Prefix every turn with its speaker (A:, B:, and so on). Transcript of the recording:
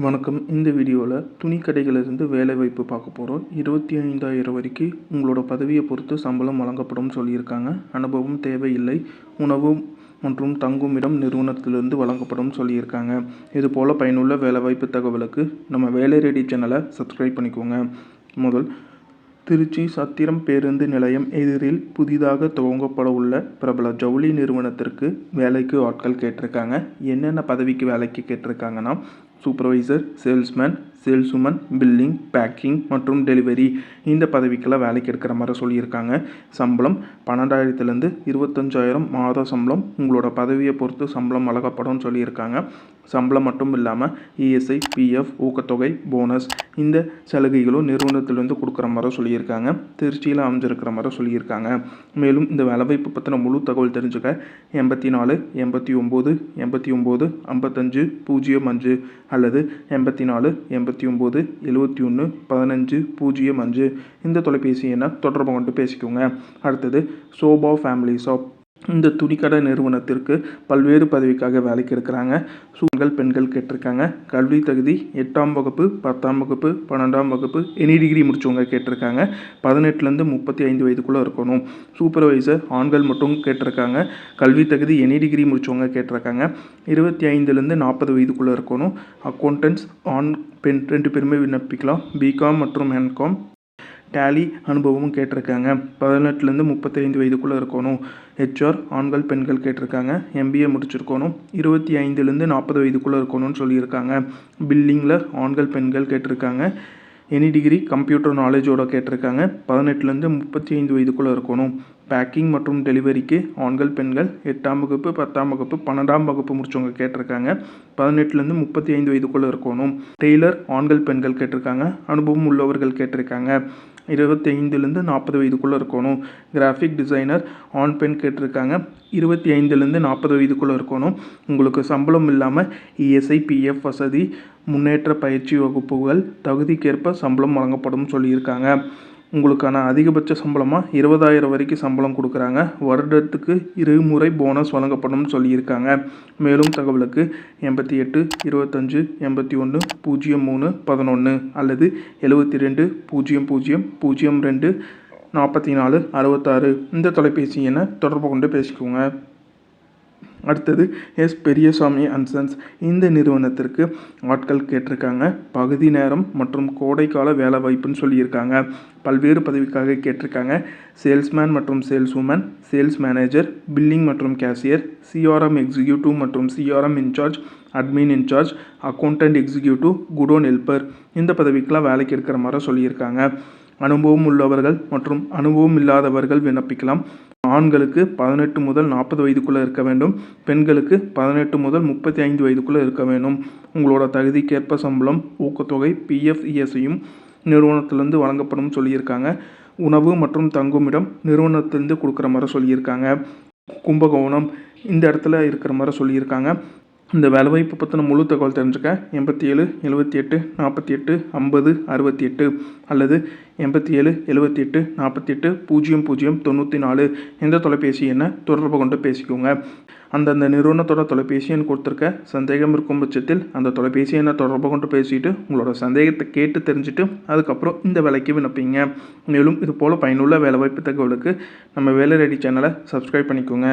A: வணக்கம். இந்த வீடியோவில் துணி கடைகளிலிருந்து வேலைவாய்ப்பு பார்க்க போகிறோம். 25,000 வரைக்கும் உங்களோட பதவியை பொறுத்து சம்பளம் வழங்கப்படும் சொல்லியிருக்காங்க. அனுபவம் தேவையில்லை. உணவு மற்றும் தங்குமிடம் நிறுவனத்திலிருந்து வழங்கப்படும் சொல்லியிருக்காங்க. இது போல் பயனுள்ள வேலைவாய்ப்பு தகவலுக்கு நம்ம வேலை ரெடி சேனலை சப்ஸ்கிரைப் பண்ணிக்கோங்க. முதல், திருச்சி சத்திரம் பேருந்து நிலையம் எதிரில் புதிதாக துவங்கப்பட உள்ள பிரபல ஜவுளி நிறுவனத்திற்கு வேலைக்கு ஆட்கள் கேட்டிருக்காங்க. என்னென்ன பதவிக்கு வேலைக்கு கேட்டிருக்காங்கன்னா, சூப்பர்வைசர், சேல்ஸ்மேன், சேல்ஸ்வுமன், பில்லிங், பேக்கிங் மற்றும் டெலிவரி இந்த பதவிக்கெல்லாம் வேலைக்கு எடுக்கிற மாதிரி சொல்லியிருக்காங்க. சம்பளம் 12,000 25,000 மாத சம்பளம். உங்களோட பதவியை பொறுத்து சம்பளம் வழங்கப்படும் சொல்லியிருக்காங்க. சம்பளம் மட்டும் இல்லாமல் இஎஸ்ஐ, பிஎஃப், ஊக்கத்தொகை, போனஸ் இந்த சலுகைகளும் நிறுவனத்திலேருந்து கொடுக்குற மாதிரி சொல்லியிருக்காங்க. திருச்சியில் அமைஞ்சிருக்கிற மாதிரி சொல்லியிருக்காங்க. மேலும் இந்த வேலைவாய்ப்பு பற்றின முழு தகவல் தெரிஞ்சுக்க 84 89 89 55 05 அல்லது 84 89 71 15 05 இந்த தொலைபேசி எண்ணை தொடர்பு கொண்டு பேசிக்கோங்க. அடுத்தது, சோபா ஃபேமிலி ஷாப் இந்த துணிக்கடை நிறுவனத்திற்கு பல்வேறு பதவிக்காக வேலைக்கு எடுக்கிறாங்க. பெண்கள் கேட்டிருக்காங்க. கல்வி தகுதி 8ஆம் வகுப்பு, 10ஆம் வகுப்பு, 12ஆம் வகுப்பு, எனி டிகிரி முடிச்சவங்க கேட்டிருக்காங்க. 18 35 வயதுக்குள்ளே இருக்கணும். சூப்பர்வைசர் ஆண்கள் மட்டும் கேட்டிருக்காங்க. கல்வி தகுதி எனி டிகிரி முடிச்சவங்க கேட்டிருக்காங்க. 25 40 வயதுக்குள்ளே இருக்கணும். அக்கௌண்டன்ஸ் ஆண் பெண் 2 பேருமே விண்ணப்பிக்கலாம். பிகாம் மற்றும் எம்காம் டேலி அனுபவமும் கேட்டிருக்காங்க. 18 35 வயதுக்குள்ளே இருக்கணும். ஹெச்ஆர் ஆண்கள் பெண்கள் கேட்டிருக்காங்க. எம்பிஏ முடிச்சிருக்கணும். 25 40 வயதுக்குள்ளே இருக்கணும்னு சொல்லியிருக்காங்க. பில்லிங்கில் ஆண்கள் பெண்கள் கேட்டிருக்காங்க. எனி டிகிரி கம்ப்யூட்டர் நாலேஜோட கேட்டிருக்காங்க. 18 35 வயதுக்குள்ளே இருக்கணும். பேக்கிங் மற்றும் டெலிவரிக்கு ஆண்கள் பெண்கள் 8ஆம் வகுப்பு, 10ஆம் வகுப்பு, 12ஆம் வகுப்பு முடிச்சவங்க கேட்டிருக்காங்க. 18 35 வயதுக்குள்ளே இருக்கணும். டெய்லர் ஆண்கள் பெண்கள் கேட்டிருக்காங்க. அனுபவம் உள்ளவர்கள் கேட்டிருக்காங்க. 25 40 வயதுக்குள்ளே இருக்கணும். கிராஃபிக் டிசைனர் ஆண் பெண் கேட்டிருக்காங்க. 25 40 வயதுக்குள்ளே இருக்கணும். உங்களுக்கு சம்பளம் இல்லாமல் இஎஸ்ஐ, பிஎஃப் வசதி, முன்னேற்ற பயிற்சி வகுப்புகள், தகுதிக்கேற்ப சம்பளம் வழங்கப்படும் சொல்லியிருக்காங்க. உங்களுக்கான அதிகபட்ச சம்பளமாக 20,000 வரைக்கும் சம்பளம் கொடுக்குறாங்க. வருடத்துக்கு 2 முறை போனஸ் வழங்கப்படும் சொல்லியிருக்காங்க. மேலும் தகவலுக்கு 88 25 81 03 11 அல்லது 72 00 02 44 66 இந்த தொலைபேசி எண்ணை தொடர்பு கொண்டு பேசிக்கோங்க. அடுத்தது, பெரியசாமி அண்ட் சன்ஸ் இந்த நிறுவனத்திற்கு ஆட்கள் கேட்டிருக்காங்க. பகுதி நேரம் மற்றும் கோடைக்கால வேலை வாய்ப்புன்னு சொல்லியிருக்காங்க. பல்வேறு பதவிக்காக கேட்டிருக்காங்க. சேல்ஸ்மேன் மற்றும் சேல்ஸ்வுமன், சேல்ஸ் மேனேஜர், பில்லிங் மற்றும் கேஷியர், சிஆர்எம் எக்ஸிக்யூட்டிவ் மற்றும் CRM incharge, admin incharge, accountant executive, godown helper இந்த பதவிக்கெலாம் வேலைக்கு எடுக்கிற மாதிரி சொல்லியிருக்காங்க. அனுபவம் உள்ளவர்கள் மற்றும் அனுபவம் இல்லாதவர்கள் விண்ணப்பிக்கலாம். ஆண்களுக்கு 18 முதல் 40 வயதுக்குள்ளே இருக்க வேண்டும். பெண்களுக்கு 18 முதல் 35 வயதுக்குள்ளே இருக்க வேண்டும். உங்களோட தகுதிக்கேற்ப சம்பளம், ஊக்கத்தொகை, பிஎஃப், இஎஸ்ஐயும் நிறுவனத்திலேருந்து வழங்கப்படும் சொல்லியிருக்காங்க. உணவு மற்றும் தங்குமிடம் நிறுவனத்திலேருந்து கொடுக்குற மாதிரி சொல்லியிருக்காங்க. கும்பகோணம் இந்த இடத்துல இருக்கிற மாதிரி சொல்லியிருக்காங்க. இந்த வேலைவாய்ப்பு பற்றின முழு தகவல் தெரிஞ்சுக்க 87 78 48 50 68 அல்லது 87 78 48 00 94 இந்த தொலைபேசி எண்ணை தொடர்பு கொண்டு பேசிக்கோங்க. அந்தந்த நிறுவனத்தோட தொலைபேசி எண் கொடுத்துருக்க. சந்தேகம் இருக்கும் பட்சத்தில் அந்த தொலைபேசி எண்ணை தொடர்பு கொண்டு பேசிட்டு உங்களோட சந்தேகத்தை கேட்டு தெரிஞ்சுட்டு அதுக்கப்புறம் இந்த வேலைக்கு விண்ணப்பிங்க. மேலும் இது போல் பயனுள்ள வேலைவாய்ப்பு தகவலுக்கு நம்ம வேலை ரெடி சேனலை சப்ஸ்கிரைப் பண்ணிக்கோங்க.